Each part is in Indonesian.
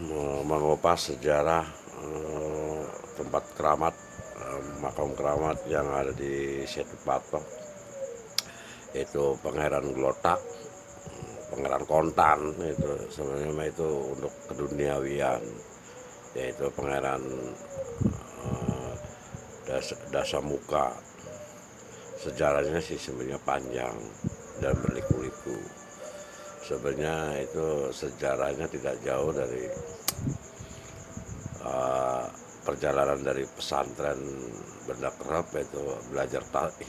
mengupas sejarah tempat keramat, makam keramat yang ada di Setu Patok, itu Pangeran Glotak, Pangeran Kontan. Itu sebenarnya itu untuk keduniawian, yaitu Pangeran Dasamuka. Sejarahnya sih sebenarnya panjang dan berliku-liku. Sebenarnya itu sejarahnya tidak jauh dari perjalanan dari pesantren Benda Kerap, yaitu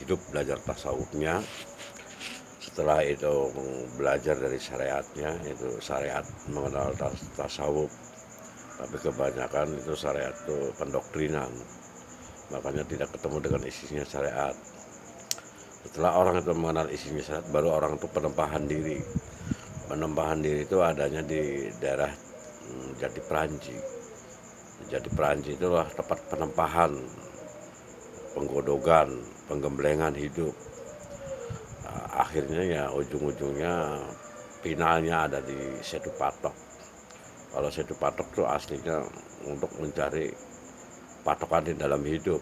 hidup belajar tasawufnya. Setelah itu belajar dari syariatnya, itu syariat mengenal tasawuf, tapi kebanyakan itu syariat itu pendoktrinan, makanya tidak ketemu dengan isinya syariat. Setelah orang itu mengenal isinya syariat, baru orang itu penempahan diri. Penempahan diri itu adanya di daerah Jati Pranji. Jati Pranji itulah tempat penempahan, penggodogan, penggemblengan hidup. Akhirnya ya ujung-ujungnya finalnya ada di Setu Patok. Kalau Setu Patok itu aslinya untuk mencari patokan di dalam hidup,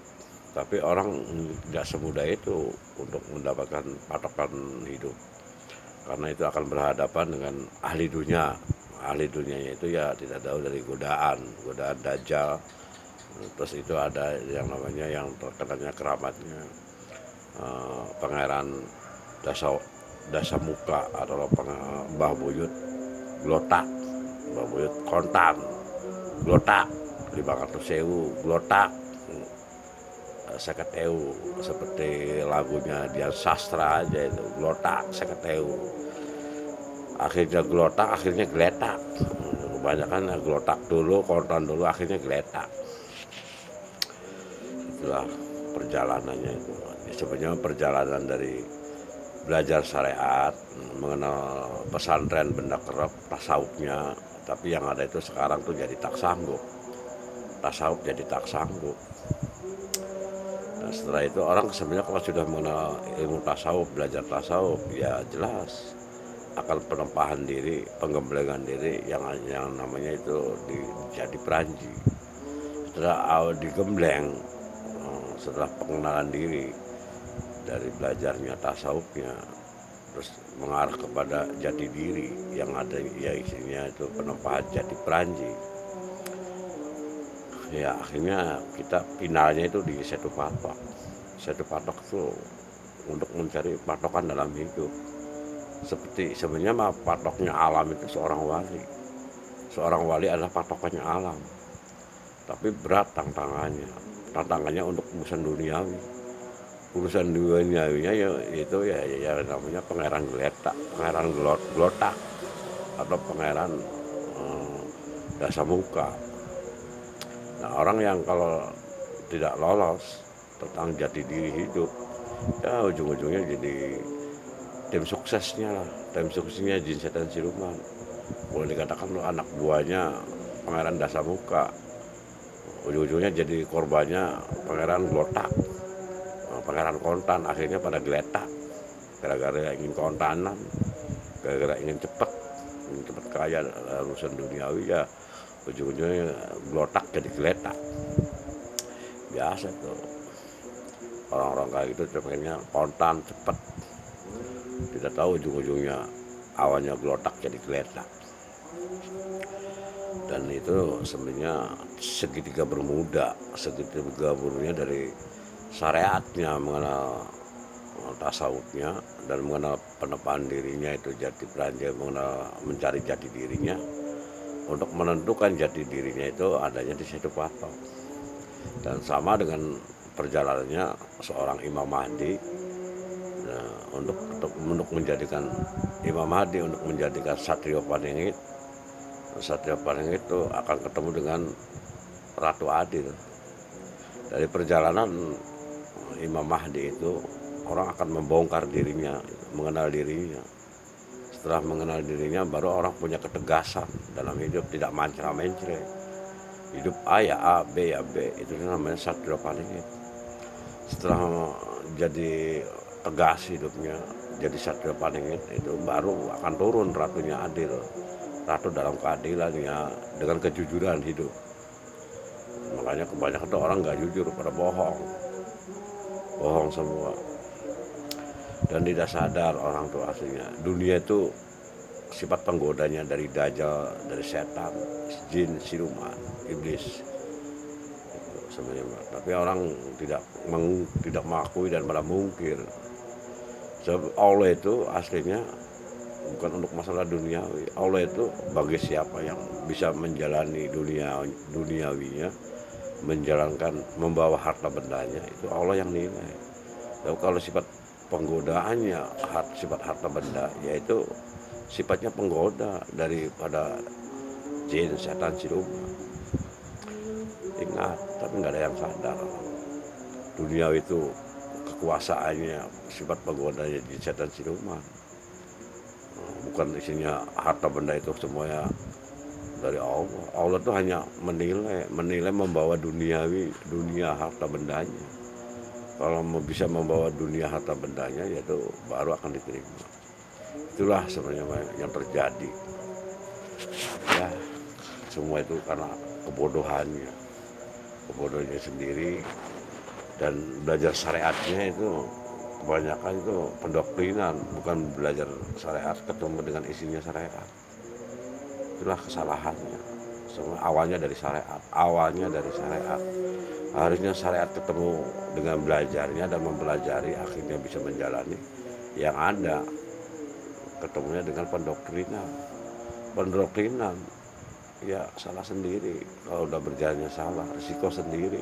tapi orang tidak semudah itu untuk mendapatkan patokan hidup, karena itu akan berhadapan dengan ahli dunia. Ahli dunianya itu ya tidak jauh dari godaan dajjal. Terus itu ada yang namanya, yang terkenalnya keramatnya Pangeran Dasamuka atau Mbah Buyut Glotak, Mbah Buyut Kontan Glotak 500.000 Glotak 50.000, seperti lagunya Dian Sastra aja itu, Glotak 50.000. Akhirnya Glotak, akhirnya geletak. Kebanyakan Glotak dulu, Kontan dulu, akhirnya geletak. Itulah perjalanannya itu. Sebenarnya perjalanan dari belajar syariat, mengenal pesantren Benda Kerap, tasawufnya, tapi yang ada itu sekarang tuh jadi tak sanggup. Tasawuf jadi tak sanggup. Nah, setelah itu orang sebenarnya kalau sudah mengenal ilmu tasawuf, belajar tasawuf, ya jelas akan penempahan diri, penggemblengan diri yang namanya itu di Jati Pranji. Setelah digembleng, setelah pengenalan diri dari belajarnya tasawufnya, terus mengarah kepada jati diri yang ada ya isinya itu penempahan Jati Pranji. Ya akhirnya kita finalnya itu di Setu Patok. Setu Patok itu untuk mencari patokan dalam hidup. Seperti sebenarnya mah patoknya alam itu seorang wali. Seorang wali adalah patokannya alam. Tapi berat tantangannya. Tantangannya untuk urusan duniawi. Urusan duniawinya ya itu ya namanya Pangeran Geletak, Pangeran Glotak atau Pangeran Dasamuka. Nah, orang yang kalau tidak lolos tentang jati diri hidup, ya ujung-ujungnya jadi tim suksesnya lah, tim suksesnya Jin Setan Siluman. Boleh dikatakan lo anak buahnya Pangeran Dasamuka, ujung-ujungnya jadi korbannya Pangeran Glotak, Pangeran Kontan, akhirnya pada geletak gara-gara ingin kontanan, gara-gara ingin cepat kaya urusan duniawi, ya ujung-ujungnya Glotak jadi geletak. Biasa tuh orang-orang kayak gitu pengennya kontan cepat, tidak tahu ujung-ujungnya awalnya Glotak jadi geletak. Dan itu sebenarnya segitiga bermuda dari syariatnya, mengenal tasawufnya dan mengenal penempahan dirinya itu Jati Pranji, mengenal mencari jati dirinya. Untuk menentukan jati dirinya itu adanya di Setu Patok. Dan sama dengan perjalanannya seorang Imam Mahdi. Nah, untuk menjadikan Imam Mahdi, untuk menjadikan Satrio Paningit. Satrio Paningit itu akan ketemu dengan Ratu Adil. Dari perjalanan Imam Mahdi itu orang akan membongkar dirinya, mengenal dirinya. Setelah mengenal dirinya baru orang punya ketegasan dalam hidup, tidak mancra-mencre. Hidup A ya A, B ya B, itu namanya Satrio Paningit. Setelah jadi tegas hidupnya, jadi Satrio Paningit, itu baru akan turun Ratunya Adil. ratu dalam keadilan ya, dengan kejujuran hidup. Makanya kebanyakan tuh orang nggak jujur, pada bohong semua, dan tidak sadar orang tuh aslinya dunia itu sifat penggodanya dari dajjal, dari setan, jin, siluman, iblis sebenarnya. Tapi orang tidak mengakui dan malah mungkir. Sebab Allah itu aslinya bukan untuk masalah duniawi. Allah itu bagi siapa yang bisa menjalani duniawinya, menjalankan, membawa harta bendanya, itu Allah yang nilai. Lalu kalau sifat penggodaannya, sifat harta benda, yaitu sifatnya penggoda daripada jin, setan, siluman. Ingat, tapi nggak ada yang sadar. Dunia itu kekuasaannya sifat penggodanya jin, setan, siluman. Bukan isinya harta benda itu semuanya dari Allah. Allah tuh hanya menilai membawa dunia harta bendanya. Kalau bisa membawa dunia harta bendanya, yaitu baru akan diterima. Itulah sebenarnya yang terjadi. Ya, semua itu karena kebodohannya sendiri, dan belajar syariatnya itu kebanyakan itu pendoktrinan, bukan belajar syariat ketemu dengan isinya syariat. Itulah kesalahannya. Semua awalnya dari syariat. Harusnya syariat ketemu dengan belajarnya dan mempelajari, akhirnya bisa menjalani. Yang ada ketemunya dengan pendoktrinan. Ya salah sendiri. Kalau udah berjalannya salah, risiko sendiri.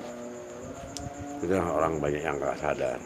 Itu orang banyak yang nggak sadar.